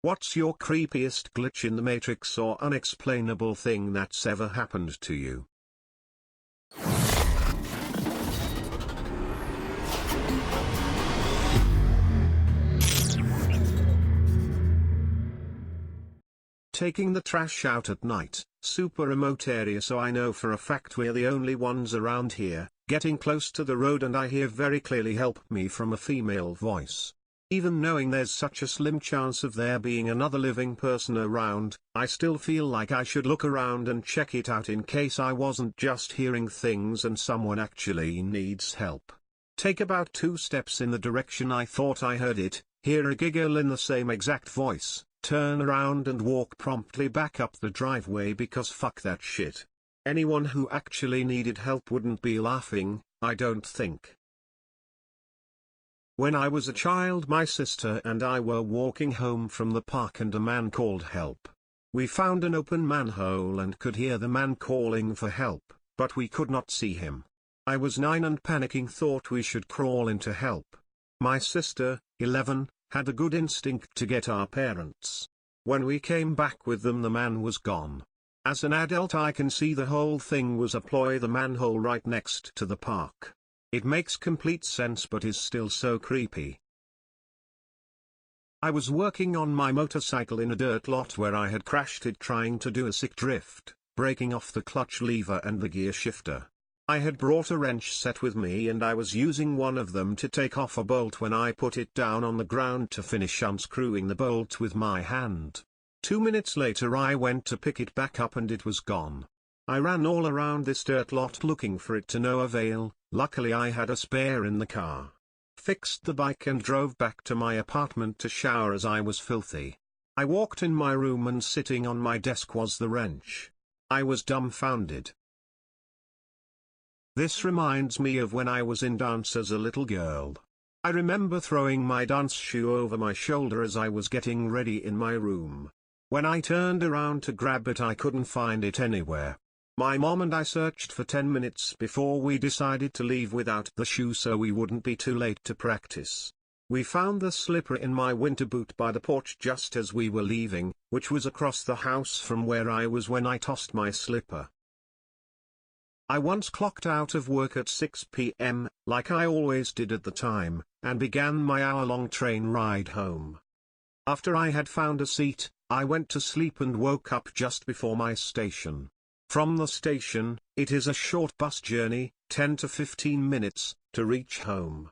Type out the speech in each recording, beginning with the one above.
What's your creepiest glitch in the Matrix or unexplainable thing that's ever happened to you? Taking the trash out at night, super remote area, so I know for a fact we're the only ones around here, getting close to the road and I hear very clearly "help me" from a female voice. Even knowing there's such a slim chance of there being another living person around, I still feel like I should look around and check it out in case I wasn't just hearing things and someone actually needs help. Take about 2 steps in the direction I thought I heard it, hear a giggle in the same exact voice, turn around and walk promptly back up the driveway because fuck that shit. Anyone who actually needed help wouldn't be laughing, I don't think. When I was a child, my sister and I were walking home from the park and a man called help. We found an open manhole and could hear the man calling for help, but we could not see him. I was 9 and panicking thought we should crawl in to help. My sister, 11, had a good instinct to get our parents. When we came back with them, the man was gone. As an adult I can see the whole thing was a ploy, the manhole right next to the park. It makes complete sense but is still so creepy. I was working on my motorcycle in a dirt lot where I had crashed it trying to do a sick drift, breaking off the clutch lever and the gear shifter. I had brought a wrench set with me and I was using one of them to take off a bolt when I put it down on the ground to finish unscrewing the bolt with my hand. 2 minutes later I went to pick it back up and it was gone. I ran all around this dirt lot looking for it to no avail. Luckily I had a spare in the car. Fixed the bike and drove back to my apartment to shower as I was filthy. I walked in my room and sitting on my desk was the wrench. I was dumbfounded. This reminds me of when I was in dance as a little girl. I remember throwing my dance shoe over my shoulder as I was getting ready in my room. When I turned around to grab it I couldn't find it anywhere. My mom and I searched for 10 minutes before we decided to leave without the shoe so we wouldn't be too late to practice. We found the slipper in my winter boot by the porch just as we were leaving, which was across the house from where I was when I tossed my slipper. I once clocked out of work at 6 p.m., like I always did at the time, and began my hour-long train ride home. After I had found a seat, I went to sleep and woke up just before my station. From the station, it is a short bus journey, 10 to 15 minutes, to reach home.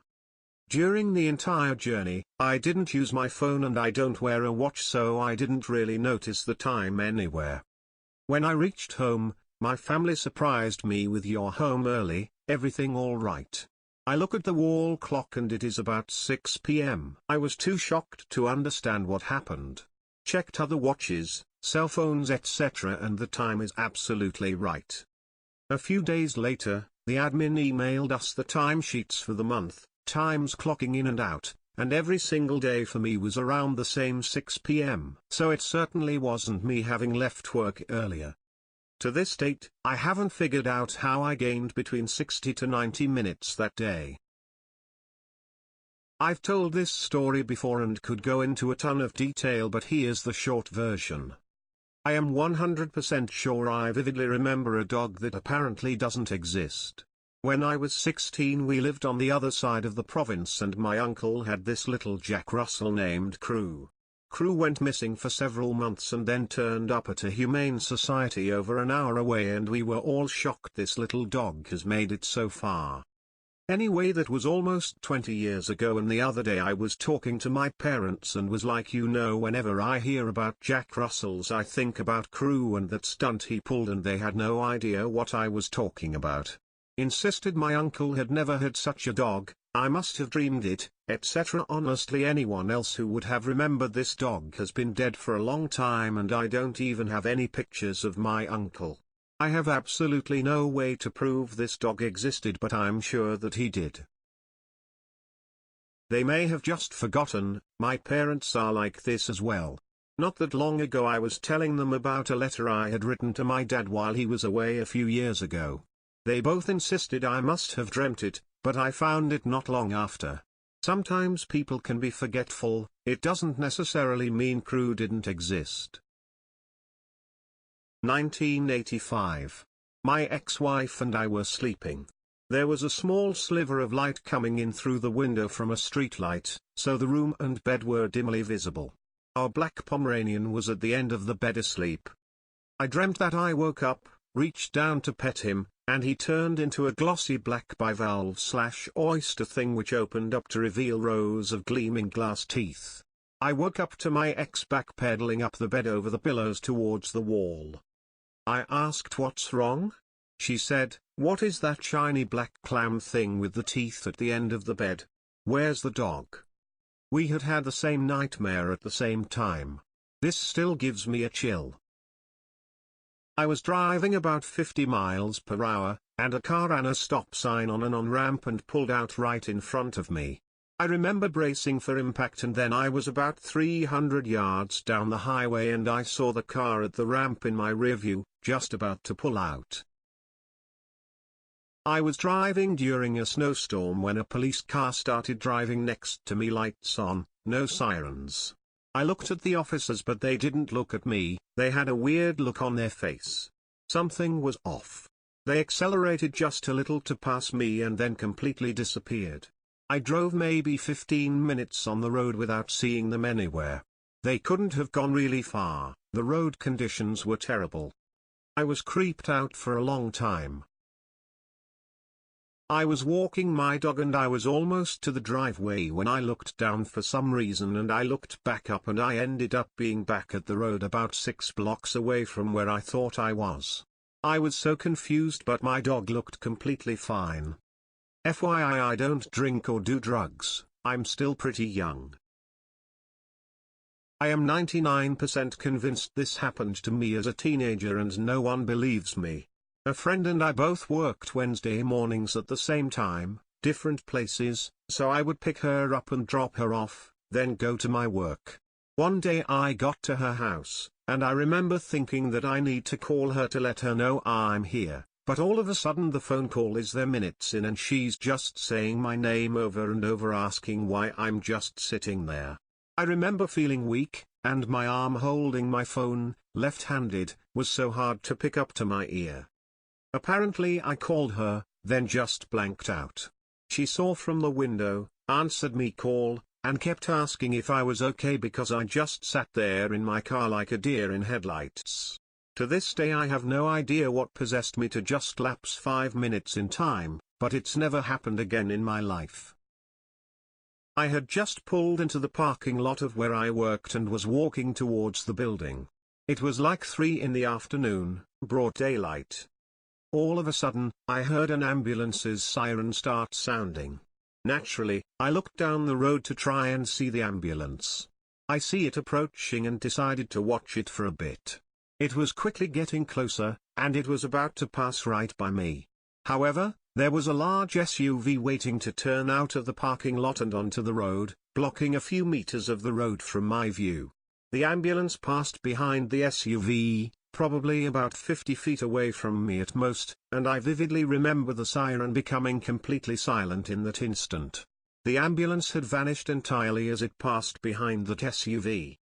During the entire journey, I didn't use my phone and I don't wear a watch, so I didn't really notice the time anywhere. When I reached home, my family surprised me with "You're home early, everything all right?" I look at the wall clock and it is about 6 p.m. I was too shocked to understand what happened. Checked other watches, cell phones etc. and the time is absolutely right. A few days later, the admin emailed us the timesheets for the month, times clocking in and out, and every single day for me was around the same 6 p.m. So it certainly wasn't me having left work earlier. To this date, I haven't figured out how I gained between 60 to 90 minutes that day. I've told this story before and could go into a ton of detail, but here's the short version. I am 100% sure I vividly remember a dog that apparently doesn't exist. When I was 16 we lived on the other side of the province and my uncle had this little Jack Russell named Crew. Crew went missing for several months and then turned up at a humane society over an hour away and we were all shocked this little dog has made it so far. Anyway, that was almost 20 years ago and the other day I was talking to my parents and was like, whenever I hear about Jack Russells I think about Crew and that stunt he pulled, and they had no idea what I was talking about. Insisted my uncle had never had such a dog, I must have dreamed it, etc. Honestly, anyone else who would have remembered this dog has been dead for a long time and I don't even have any pictures of my uncle. I have absolutely no way to prove this dog existed, but I'm sure that he did. They may have just forgotten. My parents are like this as well. Not that long ago I was telling them about a letter I had written to my dad while he was away a few years ago. They both insisted I must have dreamt it, but I found it not long after. Sometimes people can be forgetful, it doesn't necessarily mean crew didn't exist. 1985. My ex-wife and I were sleeping. There was a small sliver of light coming in through the window from a streetlight, so the room and bed were dimly visible. Our black Pomeranian was at the end of the bed asleep. I dreamt that I woke up, reached down to pet him, and he turned into a glossy black bivalve/oyster thing which opened up to reveal rows of gleaming glass teeth. I woke up to my ex backpedaling up the bed over the pillows towards the wall. I asked what's wrong? She said, what is that shiny black clam thing with the teeth at the end of the bed? Where's the dog? We had had the same nightmare at the same time. This still gives me a chill. I was driving about 50 miles per hour, and a car ran a stop sign on an on-ramp and pulled out right in front of me. I remember bracing for impact, and then I was about 300 yards down the highway and I saw the car at the ramp in my rearview, just about to pull out. I was driving during a snowstorm when a police car started driving next to me, lights on, no sirens. I looked at the officers but they didn't look at me, they had a weird look on their face. Something was off. They accelerated just a little to pass me and then completely disappeared. I drove maybe 15 minutes on the road without seeing them anywhere. They couldn't have gone really far, the road conditions were terrible. I was creeped out for a long time. I was walking my dog and I was almost to the driveway when I looked down for some reason, and I looked back up and I ended up being back at the road about 6 blocks away from where I thought I was. I was so confused, but my dog looked completely fine. FYI, I don't drink or do drugs, I'm still pretty young. I am 99% convinced this happened to me as a teenager and no one believes me. A friend and I both worked Wednesday mornings at the same time, different places, so I would pick her up and drop her off, then go to my work. One day I got to her house, and I remember thinking that I need to call her to let her know I'm here, but all of a sudden the phone call is there minutes in and she's just saying my name over and over, asking why I'm just sitting there. I remember feeling weak, and my arm holding my phone, left-handed, was so hard to pick up to my ear. Apparently I called her, then just blanked out. She saw from the window, answered me call, and kept asking if I was okay because I just sat there in my car like a deer in headlights. To this day I have no idea what possessed me to just lapse 5 minutes in time, but it's never happened again in my life. I had just pulled into the parking lot of where I worked and was walking towards the building. It was like 3 in the afternoon, broad daylight. All of a sudden, I heard an ambulance's siren start sounding. Naturally, I looked down the road to try and see the ambulance. I see it approaching and decided to watch it for a bit. It was quickly getting closer, and it was about to pass right by me. However, there was a large SUV waiting to turn out of the parking lot and onto the road, blocking a few meters of the road from my view. The ambulance passed behind the SUV, probably about 50 feet away from me at most, and I vividly remember the siren becoming completely silent in that instant. The ambulance had vanished entirely as it passed behind that SUV.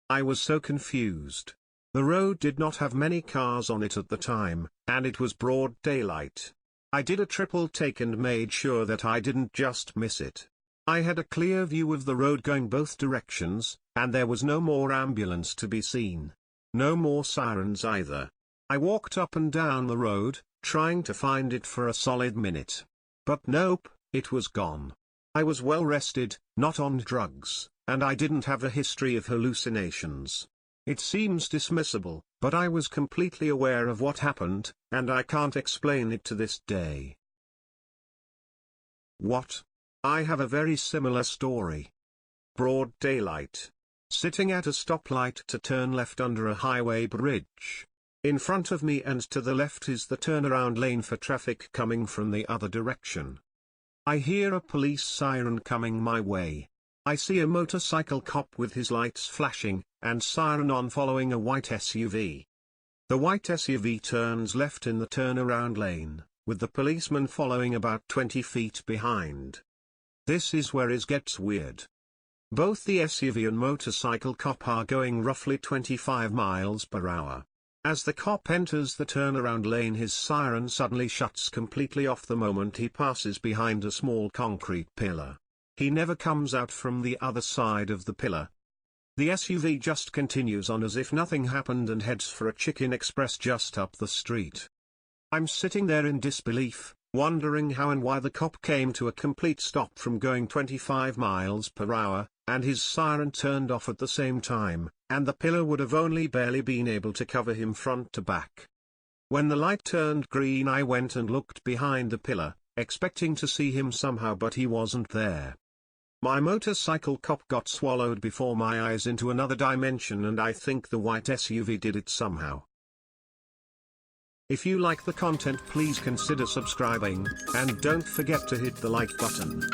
I was so confused. The road did not have many cars on it at the time, and it was broad daylight. I did a triple take and made sure that I didn't just miss it. I had a clear view of the road going both directions, and there was no more ambulance to be seen. No more sirens either. I walked up and down the road, trying to find it for a solid minute. But nope, it was gone. I was well rested, not on drugs, and I didn't have a history of hallucinations. It seems dismissible, but I was completely aware of what happened, and I can't explain it to this day. What? I have a very similar story. Broad daylight. Sitting at a stoplight to turn left under a highway bridge. In front of me and to the left is the turnaround lane for traffic coming from the other direction. I hear a police siren coming my way. I see a motorcycle cop with his lights flashing, and siren on following a white SUV. The white SUV turns left in the turnaround lane, with the policeman following about 20 feet behind. This is where it gets weird. Both the SUV and motorcycle cop are going roughly 25 miles per hour. As the cop enters the turnaround lane, his siren suddenly shuts completely off the moment he passes behind a small concrete pillar. He never comes out from the other side of the pillar. The SUV just continues on as if nothing happened and heads for a Chicken Express just up the street. I'm sitting there in disbelief, wondering how and why the cop came to a complete stop from going 25 miles per hour, and his siren turned off at the same time, and the pillar would have only barely been able to cover him front to back. When the light turned green, I went and looked behind the pillar, expecting to see him somehow, but he wasn't there. My motorcycle cop got swallowed before my eyes into another dimension, and I think the white SUV did it somehow. If you like the content, please consider subscribing, and don't forget to hit the like button.